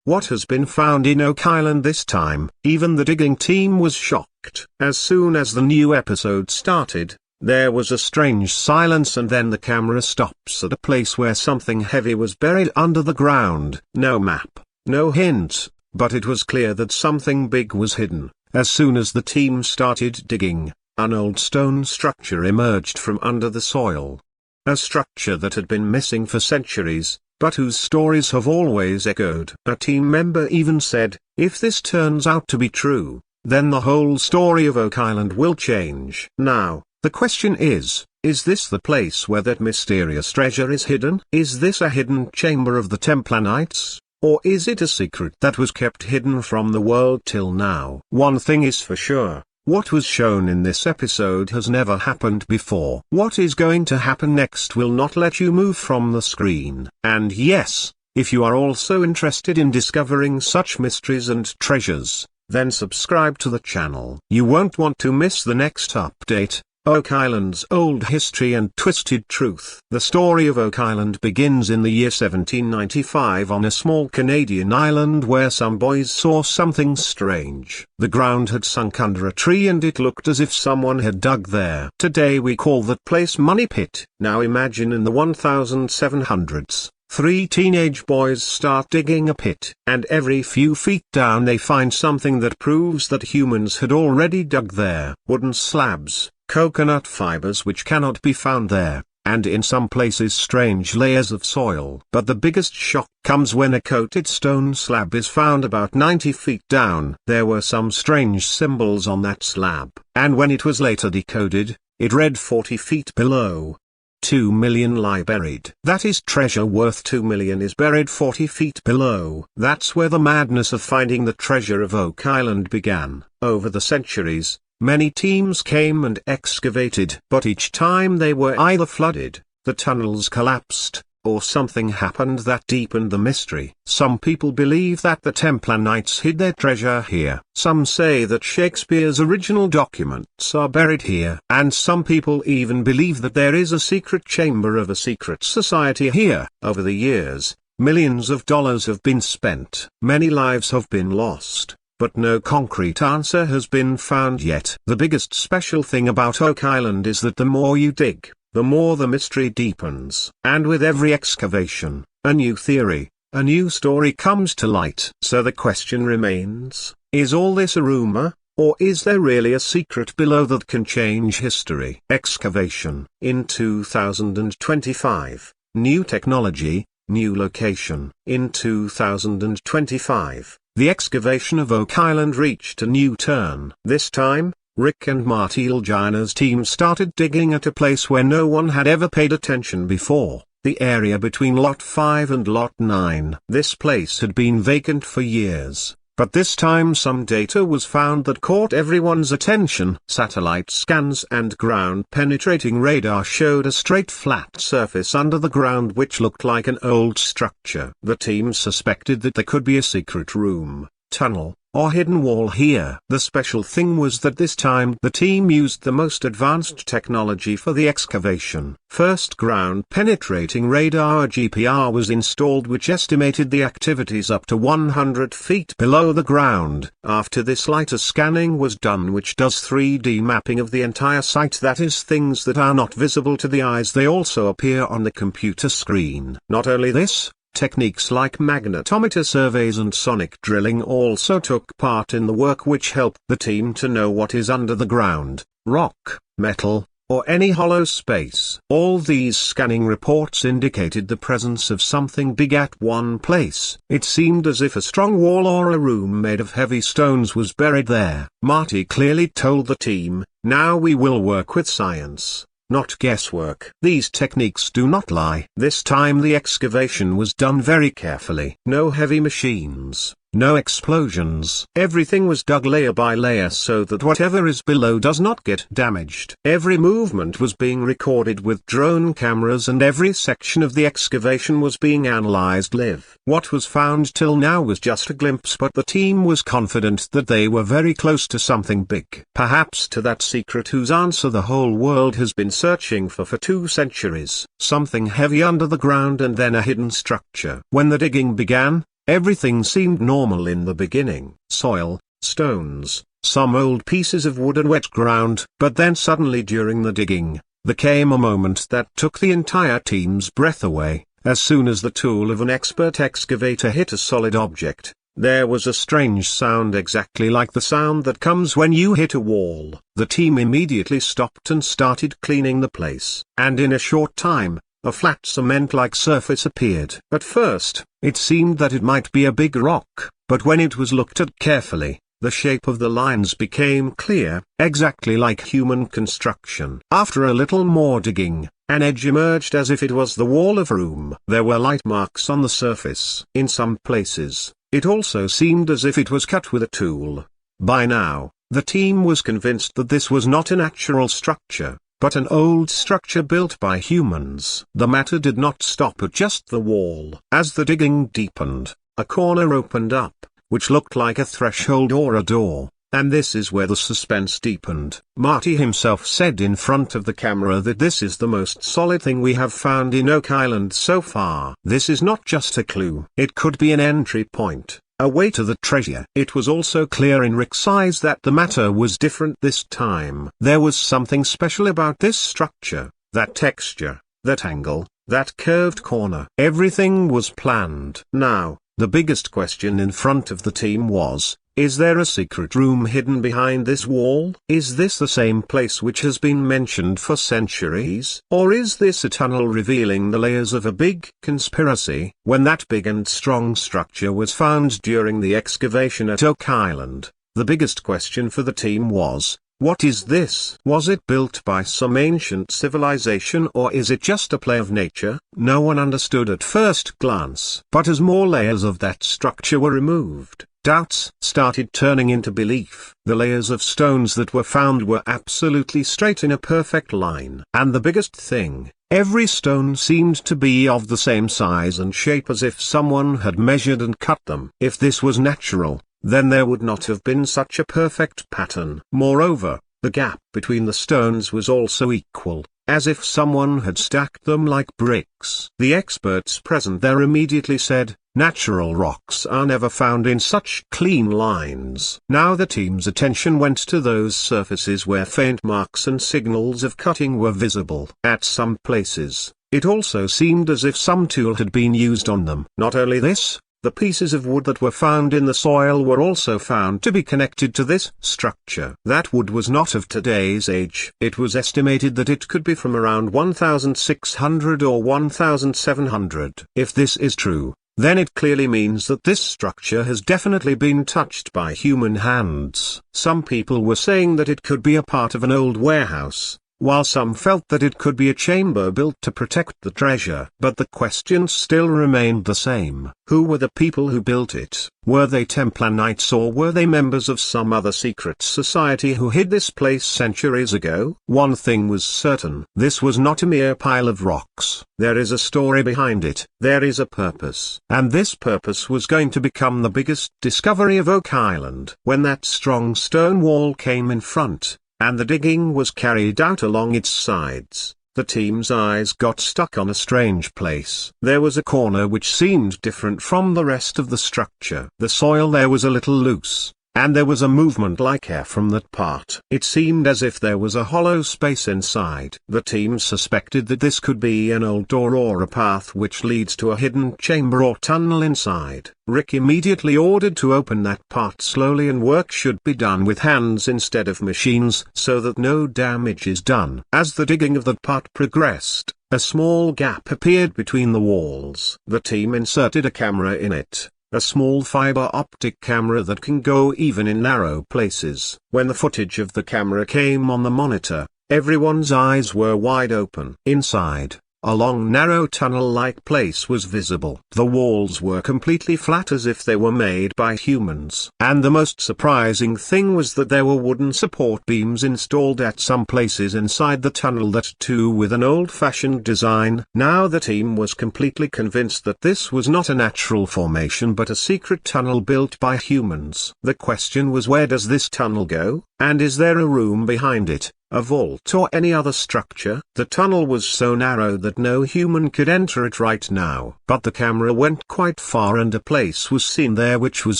what has been found in Oak Island this time? Even the digging team was shocked. As soon as the new episode started, there was a strange silence, and then the camera stops at a place where something heavy was buried under the ground. No map, no hint, but it was clear that something big was hidden. As soon as the team started digging, an old stone structure emerged from under the soil. A structure that had been missing for centuries, but whose stories have always echoed. A team member even said, "If this turns out to be true, then the whole story of Oak Island will change." Now, the question is this the place where that mysterious treasure is hidden? Is this a hidden chamber of the Templar Knights? Or is it a secret that was kept hidden from the world till now? One thing is for sure, what was shown in this episode has never happened before. What is going to happen next will not let you move from the screen. And yes, if you are also interested in discovering such mysteries and treasures, then subscribe to the channel. You won't want to miss the next update. Oak Island's old history and twisted truth. The story of Oak Island begins in the year 1795 on a small Canadian island where some boys saw something strange. The ground had sunk under a tree and it looked as if someone had dug there. Today we call that place Money Pit. Now imagine in the 1700s. 3 teenage boys start digging a pit, and every few feet down they find something that proves that humans had already dug there. Wooden slabs, coconut fibers which cannot be found there, and in some places strange layers of soil. But the biggest shock comes when a coated stone slab is found about 90 feet down. There were some strange symbols on that slab, and when it was later decoded, it read 40 feet below. 2 million lie buried. That is, treasure worth 2 million is buried 40 feet below. That's where the madness of finding the treasure of Oak Island began. Over the centuries, many teams came and excavated, but each time they were either flooded, the tunnels collapsed, or something happened that deepened the mystery. Some people believe that the Templar Knights hid their treasure here. Some say that Shakespeare's original documents are buried here. And some people even believe that there is a secret chamber of a secret society here. Over the years, millions of dollars have been spent. Many lives have been lost, but no concrete answer has been found yet. The biggest special thing about Oak Island is that the more you dig, the more the mystery deepens. And with every excavation, a new theory, a new story comes to light. So the question remains, is all this a rumor, or is there really a secret below that can change history? Excavation. In 2025, new technology, new location. In 2025, the excavation of Oak Island reached a new turn. This time, Rick and Marty Ljaina's team started digging at a place where no one had ever paid attention before, the area between Lot 5 and Lot 9. This place had been vacant for years, but this time some data was found that caught everyone's attention. Satellite scans and ground-penetrating radar showed a straight flat surface under the ground which looked like an old structure. The team suspected that there could be a secret room, tunnel, or hidden wall here. The special thing was that this time the team used the most advanced technology for the excavation. First, ground-penetrating radar (GPR) was installed, which estimated the activities up to 100 feet below the ground. After this, lighter scanning was done, which does 3D mapping of the entire site. That is, things that are not visible to the eyes, they also appear on the computer screen. Not only this, techniques like magnetometer surveys and sonic drilling also took part in the work, which helped the team to know what is under the ground: rock, metal, or any hollow space. All these scanning reports indicated the presence of something big at one place. It seemed as if a strong wall or a room made of heavy stones was buried there. Marty clearly told the team, "Now we will work with science, not guesswork." These techniques do not lie. This time the excavation was done very carefully. No heavy machines, no explosions. Everything was dug layer by layer so that whatever is below does not get damaged. Every movement was being recorded with drone cameras, and every section of the excavation was being analyzed live. What was found till now was just a glimpse, but the team was confident that they were very close to something big. Perhaps to that secret whose answer the whole world has been searching for 2 centuries. Something heavy under the ground and then a hidden structure. When the digging began, Everything seemed normal in the beginning. Soil, stones, some old pieces of wood and wet ground. But then suddenly during the digging, there came a moment that took the entire team's breath away. As soon as the tool of an expert excavator hit a solid object, there was a strange sound exactly like the sound that comes when you hit a wall. The team immediately stopped and started cleaning the place. And in a short time, a flat cement-like surface appeared. At first, it seemed that it might be a big rock, but when it was looked at carefully, the shape of the lines became clear, exactly like human construction. After a little more digging, an edge emerged as if it was the wall of a room. There were light marks on the surface. In some places, it also seemed as if it was cut with a tool. By now, the team was convinced that this was not a natural structure, but an old structure built by humans. The matter did not stop at just the wall. As the digging deepened, a corner opened up, which looked like a threshold or a door, and this is where the suspense deepened. Marty himself said in front of the camera that this is the most solid thing we have found in Oak Island so far. This is not just a clue. It could be an entry point, a way to the treasure. It was also clear in Rick's eyes that the matter was different this time. There was something special about this structure, that texture, that angle, that curved corner. Everything was planned. Now, the biggest question in front of the team was, is there a secret room hidden behind this wall? Is this the same place which has been mentioned for centuries? Or is this a tunnel revealing the layers of a big conspiracy? When that big and strong structure was found during the excavation at Oak Island, the biggest question for the team was, what is this? Was it built by some ancient civilization or is it just a play of nature? No one understood at first glance. But as more layers of that structure were removed, doubts started turning into belief. The layers of stones that were found were absolutely straight in a perfect line. And the biggest thing, every stone seemed to be of the same size and shape as if someone had measured and cut them. If this was natural, then there would not have been such a perfect pattern. Moreover, the gap between the stones was also equal, as if someone had stacked them like bricks. The experts present there immediately said, natural rocks are never found in such clean lines. Now the team's attention went to those surfaces where faint marks and signals of cutting were visible. At some places, it also seemed as if some tool had been used on them. Not only this, the pieces of wood that were found in the soil were also found to be connected to this structure. That wood was not of today's age. It was estimated that it could be from around 1600 or 1700. If this is true, then it clearly means that this structure has definitely been touched by human hands. Some people were saying that it could be a part of an old warehouse, while some felt that it could be a chamber built to protect the treasure. But the question still remained the same. Who were the people who built it? Were they Templar Knights or were they members of some other secret society who hid this place centuries ago? One thing was certain. This was not a mere pile of rocks. There is a story behind it. There is a purpose. And this purpose was going to become the biggest discovery of Oak Island. When that strong stone wall came in front, and the digging was carried out along its sides, the team's eyes got stuck on a strange place. There was a corner which seemed different from the rest of the structure. The soil there was a little loose, and there was a movement like air from that part. It seemed as if there was a hollow space inside. The team suspected that this could be an old door or a path which leads to a hidden chamber or tunnel inside. Rick immediately ordered to open that part slowly, and work should be done with hands instead of machines so that no damage is done. As the digging of that part progressed, a small gap appeared between the walls. The team inserted a camera in it. A small fiber optic camera that can go even in narrow places. When the footage of the camera came on the monitor, everyone's eyes were wide open. Inside, a long narrow tunnel-like place was visible. The walls were completely flat as if they were made by humans. And the most surprising thing was that there were wooden support beams installed at some places inside the tunnel, that too with an old-fashioned design. Now the team was completely convinced that this was not a natural formation but a secret tunnel built by humans. The question was, where does this tunnel go? And is there a room behind it? a vault or any other structure. The tunnel was so narrow that no human could enter it right now. But the camera went quite far and a place was seen there which was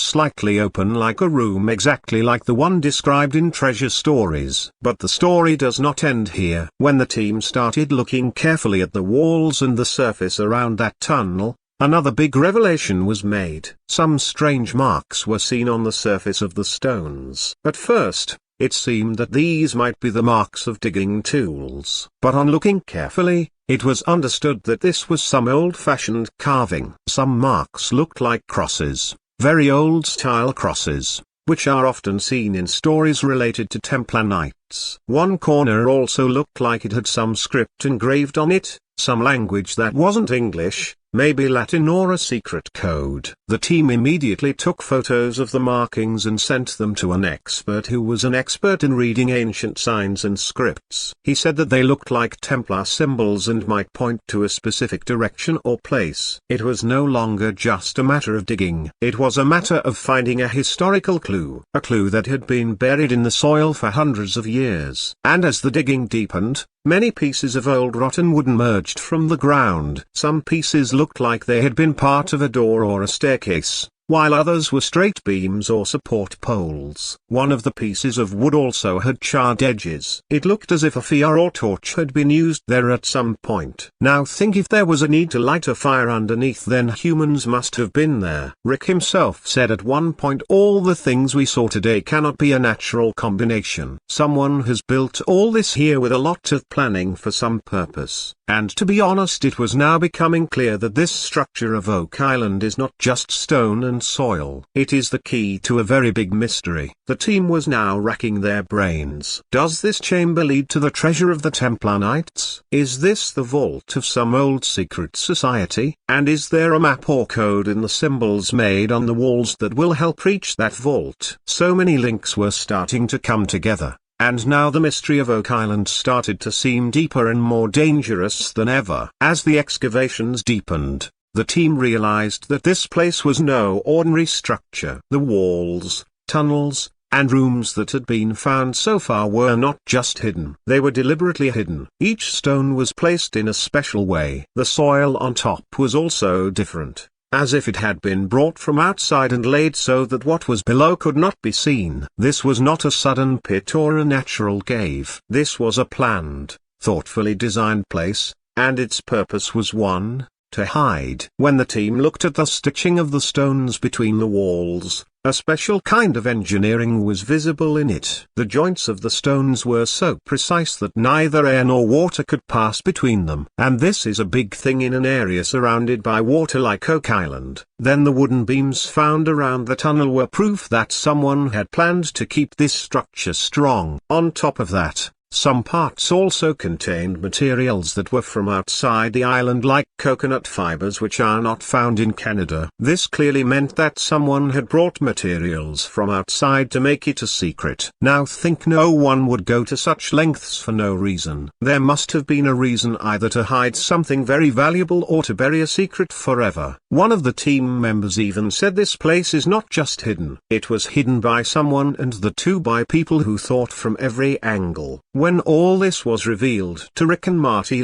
slightly open like a room exactly like the one described in Treasure Stories. But the story does not end here. When the team started looking carefully at the walls and the surface around that tunnel, another big revelation was made. Some strange marks were seen on the surface of the stones. At first, it seemed that these might be the marks of digging tools. But on looking carefully, it was understood that this was some old-fashioned carving. Some marks looked like crosses, very old-style crosses, which are often seen in stories related to Templar Knights. One corner also looked like it had some script engraved on it, some language that wasn't English, maybe Latin or a secret code. The team immediately took photos of the markings and sent them to an expert who was an expert in reading ancient signs and scripts. He said that they looked like Templar symbols and might point to a specific direction or place. It was no longer just a matter of digging. It was a matter of finding a historical clue, a clue that had been buried in the soil for hundreds of years. And as the digging deepened, many pieces of old rotten wood emerged from the ground. Some pieces looked like they had been part of a door or a staircase, while others were straight beams or support poles. One of the pieces of wood also had charred edges. It looked as if a fire or torch had been used there at some point. Now think, if there was a need to light a fire underneath, then humans must have been there. Rick himself said at one point, all the things we saw today cannot be a natural combination. Someone has built all this here with a lot of planning for some purpose. And to be honest, it was now becoming clear that this structure of Oak Island is not just stone and soil. It is the key to a very big mystery. The team was now racking their brains. Does this chamber lead to the treasure of the Templar Knights? Is this the vault of some old secret society? And is there a map or code in the symbols made on the walls that will help reach that vault? So many links were starting to come together. And now the mystery of Oak Island started to seem deeper and more dangerous than ever. As the excavations deepened, the team realized that this place was no ordinary structure. The walls, tunnels, and rooms that had been found so far were not just hidden. They were deliberately hidden. Each stone was placed in a special way. The soil on top was also different, as if it had been brought from outside and laid so that what was below could not be seen. This was not a sudden pit or a natural cave. This was a planned, thoughtfully designed place, and its purpose was one, to hide. When the team looked at the stitching of the stones between the walls, a special kind of engineering was visible in it. The joints of the stones were so precise that neither air nor water could pass between them. And this is a big thing in an area surrounded by water like Oak Island. Then the wooden beams found around the tunnel were proof that someone had planned to keep this structure strong. On top of that, some parts also contained materials that were from outside the island, like coconut fibers, which are not found in Canada. This clearly meant that someone had brought materials from outside to make it a secret. Now think, no one would go to such lengths for no reason. There must have been a reason, either to hide something very valuable or to bury a secret forever. One of the team members even said this place is not just hidden. It was hidden by someone, and the two by people who thought from every angle. When all this was revealed to Rick and Marty,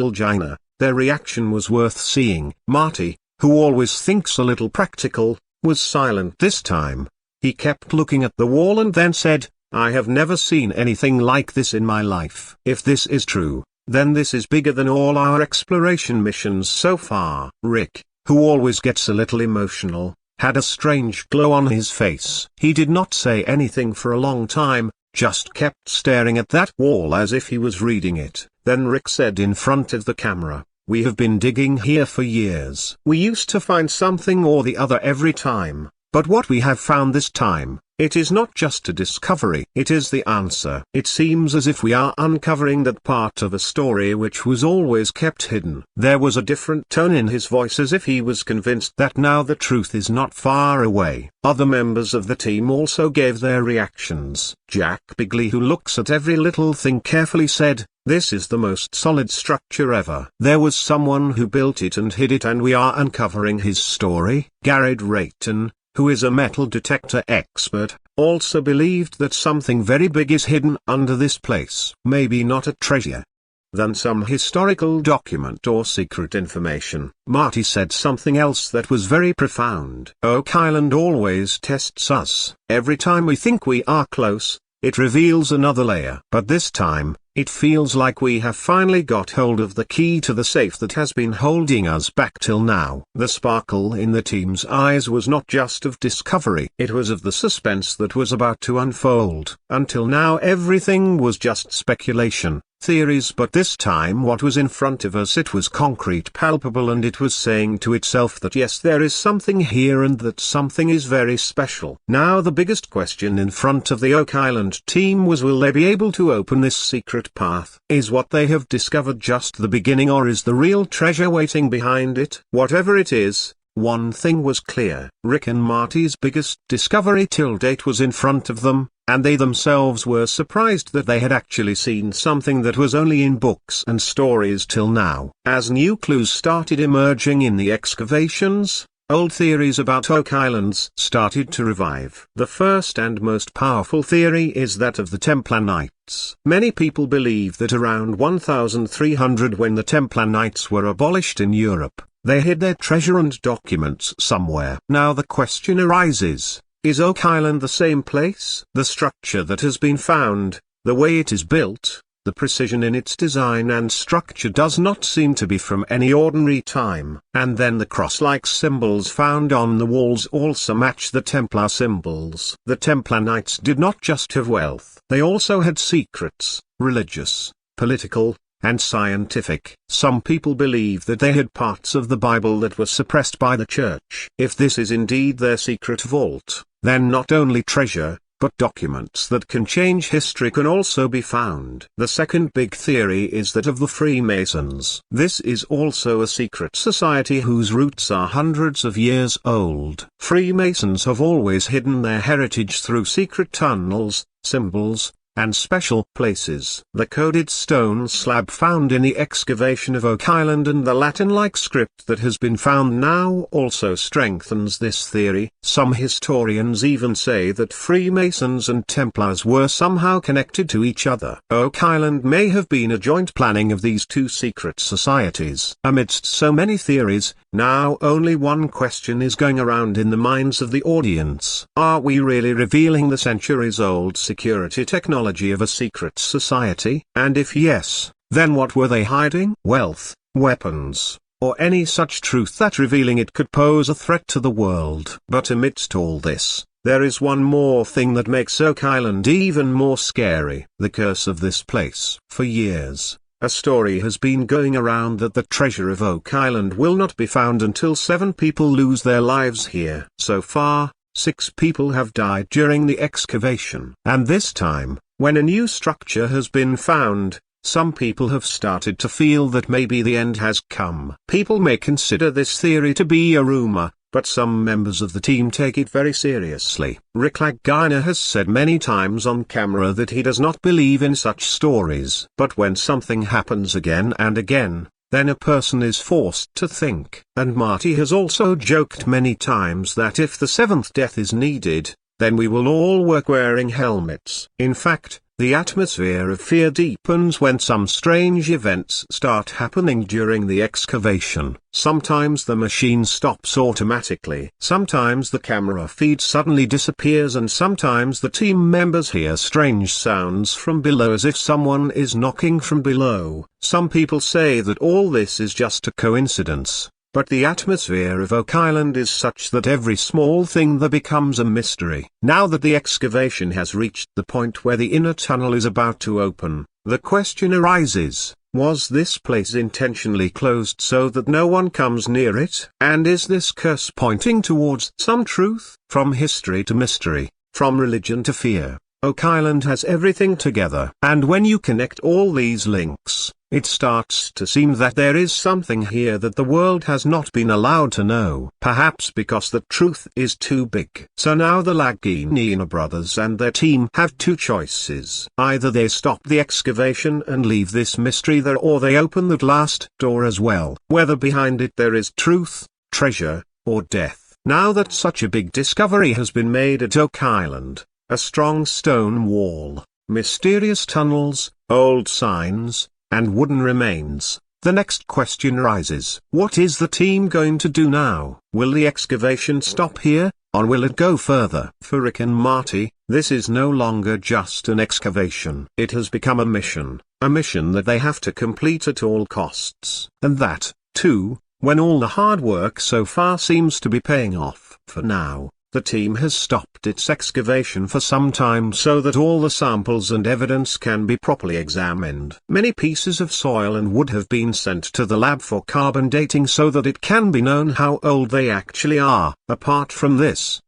their reaction was worth seeing. Marty, who always thinks a little practical, was silent this time. He kept looking at the wall and then said, "I have never seen anything like this in my life. If this is true, then this is bigger than all our exploration missions so far." Rick, who always gets a little emotional, had a strange glow on his face. He did not say anything for a long time, just kept staring at that wall as if he was reading it. Then Rick said in front of the camera, "We have been digging here for years. We used to find something or the other every time, but what we have found this time, it is not just a discovery, it is the answer. It seems as if we are uncovering that part of a story which was always kept hidden." There was a different tone in his voice, as if he was convinced that now the truth is not far away. Other members of the team also gave their reactions. Jack Bigley, who looks at every little thing carefully, said, "This is the most solid structure ever. There was someone who built it and hid it, and we are uncovering his story." Garrett Rayton, who is a metal detector expert, also believed that something very big is hidden under this place. Maybe not a treasure, than some historical document or secret information. Marty said something else that was very profound. Oak Island always tests us. Every time we think we are close, it reveals another layer. But this time, it feels like we have finally got hold of the key to the safe that has been holding us back till now. The sparkle in the team's eyes was not just of discovery. It was of the suspense that was about to unfold. Until now everything was just speculation, theories, but this time what was in front of us, it was concrete, palpable, and it was saying to itself that yes, there is something here and that something is very special. Now the biggest question in front of the Oak Island team was, will they be able to open this secret path? Is what they have discovered just the beginning, or is the real treasure waiting behind it? Whatever it is, one thing was clear. Rick and Marty's biggest discovery till date was in front of them, and they themselves were surprised that they had actually seen something that was only in books and stories till now. As new clues started emerging in the excavations, old theories about Oak Islands started to revive. The first and most powerful theory is that of the Templar Knights. Many people believe that around 1300, when the Templar Knights were abolished in Europe, they hid their treasure and documents somewhere. Now the question arises, is Oak Island the same place? The structure that has been found, the way it is built, the precision in its design and structure does not seem to be from any ordinary time. And then the cross-like symbols found on the walls also match the Templar symbols. The Templar Knights did not just have wealth, they also had secrets, religious, political, and scientific. Some people believe that they had parts of the Bible that were suppressed by the church. If this is indeed their secret vault, then not only treasure, but documents that can change history can also be found. The second big theory is that of the Freemasons. This is also a secret society whose roots are hundreds of years old. Freemasons have always hidden their heritage through secret tunnels, symbols, and special places. The coded stone slab found in the excavation of Oak Island and the Latin-like script that has been found now also strengthens this theory. Some historians even say that Freemasons and Templars were somehow connected to each other. Oak Island may have been a joint planning of these two secret societies. Amidst so many theories, now only one question is going around in the minds of the audience. Are we really revealing the centuries-old security technology of a secret society? And if yes, then what were they hiding? Wealth, weapons, or any such truth that revealing it could pose a threat to the world. But amidst all this, there is one more thing that makes Oak Island even more scary: the curse of this place. For years, a story has been going around that the treasure of Oak Island will not be found until 7 people lose their lives here. So far, 6 people have died during the excavation. And this time, when a new structure has been found, some people have started to feel that maybe the end has come. People may consider this theory to be a rumor, but some members of the team take it very seriously. Rick has said many times on camera that he does not believe in such stories. But when something happens again and again, then a person is forced to think. And Marty has also joked many times that if the 7th death is needed, then we will all work wearing helmets. In fact, the atmosphere of fear deepens when some strange events start happening during the excavation. Sometimes the machine stops automatically. Sometimes the camera feed suddenly disappears, and sometimes the team members hear strange sounds from below as if someone is knocking from below. Some people say that all this is just a coincidence. But the atmosphere of Oak Island is such that every small thing there becomes a mystery. Now that the excavation has reached the point where the inner tunnel is about to open, the question arises, was this place intentionally closed so that no one comes near it? And is this curse pointing towards some truth? From history to mystery, from religion to fear, Oak Island has everything together. And when you connect all these links, it starts to seem that there is something here that the world has not been allowed to know. Perhaps because the truth is too big. So now the Laginina brothers and their team have 2 choices. Either they stop the excavation and leave this mystery there, or they open that last door as well. Whether behind it there is truth, treasure, or death. Now that such a big discovery has been made at Oak Island, a strong stone wall, mysterious tunnels, old signs, and wooden remains. The next question rises. What is the team going to do now? Will the excavation stop here, or will it go further? For Rick and Marty, this is no longer just an excavation. It has become a mission that they have to complete at all costs. And that, too, when all the hard work so far seems to be paying off. For now, the team has stopped its excavation for some time so that all the samples and evidence can be properly examined. Many pieces of soil and wood have been sent to the lab for carbon dating so that it can be known how old they actually are. Apart from this,